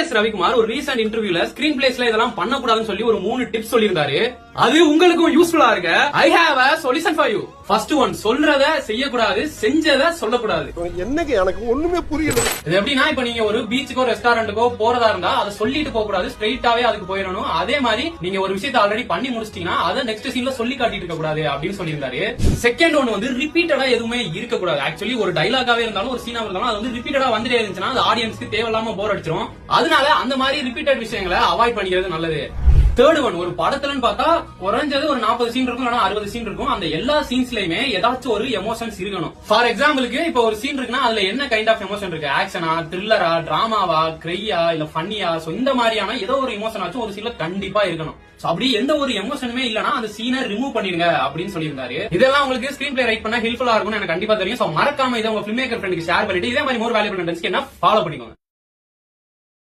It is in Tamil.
VS ரவிக்குமார் ஒரு ரீசன்ட் இன்டர்வியூல ஸ்கிரீன் பிளேஸ்ல இதெல்லாம் பண்ணக்கூடாதுன்னு சொல்லி ஒரு 3 டிப்ஸ் சொல்லியிருந்தாரு. அது உங்களுக்கும் யூஸ்ஃபுல்லா இருக்கு. I have a solution for you. First one, சொல்றத செய்யக்கூடாது, செஞ்சத சொல்லக்கூடாது. என்னங்க எனக்கு ஒண்ணுமே புரியல. இது எப்படின்னா, இப்ப நீங்க ஒரு பீச்சுக்கோ ரெஸ்டாரண்ட்டுக்கோ போறதா இருந்தா அதை சொல்லிட்டு போக கூடாது, ஸ்ட்ரெயிட்டாவே அதுக்கு போயிடணும். அதே மாதிரி நீங்க ஒரு விஷயத்தை ஆல்ரெடி பண்ணி முடிச்சிட்டீங்கன்னா அதை நெக்ஸ்ட் சீன்ல சொல்லி காட்டிட்டு இருக்க கூடாது அப்படின்னு சொல்லியிருந்தாரு. செகண்ட் ஒன் வந்து ரிப்பீட்டடா எதுவுமே இருக்க கூடாது. ஆக்சுவலி ஒரு டைலாகாவே இருந்தாலும் ஒரு சீனா இருந்தாலும் அது வந்து ரிப்பீட்டடா வந்துட்டே இருந்துச்சுன்னா அது ஆடியன்ஸ்க்கு தேவையில்லாம போர் அடிச்சிடும். அதனால அந்த மாதிரி ரிப்பீட்டட் விஷயங்களை அவாய்ட் பண்ணிக்கிறது நல்லது. தேர்ட் ஒன், ஒரு படத்துலன்னு பார்த்தா குறைஞ்சது ஒரு 40 சீன் இருக்கும், 60 சீன் இருக்கும். அந்த எல்லா சீன்ஸ்லயுமே ஏதாச்சும் ஒரு எமோஷன்ஸ் இருக்கணும். ஃபார் எக்ஸாம்பிளுக்கு இப்ப ஒரு சீன் இருக்குன்னா அதுல என்ன கைண்ட் ஆஃப் எமோஷன் இருக்கு? ஆக்ஷனா, த்ரில்லரா, டிராமாவா, கிரையா, இல்ல ஃபன்னியா? சோ இந்த மாதிரியான ஏதோ ஒரு எமோஷன் ஆச்சும் ஒரு சீன்ல கண்டிப்பா இருக்கணும். அப்படி எந்த ஒரு எமோஷனுமே இல்லனா அந்த சீனை ரிமூவ் பண்ணிருங்க அப்படின்னு சொல்லியிருந்தாரு. இதெல்லாம் உங்களுக்கு ஸ்கிரீன் பிளே ரைட் பண்ண ஹெல்ப்ஃபுல்லா இருக்கும்னு எனக்கு கண்டிப்பா தெரியும். சோ மறக்காம இதை உங்க ஃபில்ம் மேக்கர் ஃப்ரெண்டுக்கு ஷேர் பண்ணிட்டு இதே மாதிரி மோர் வேல்யூபிள் கண்டென்ட்ஸ்க்கு என்ன ஃபாலோ பண்ணிக்கோங்க.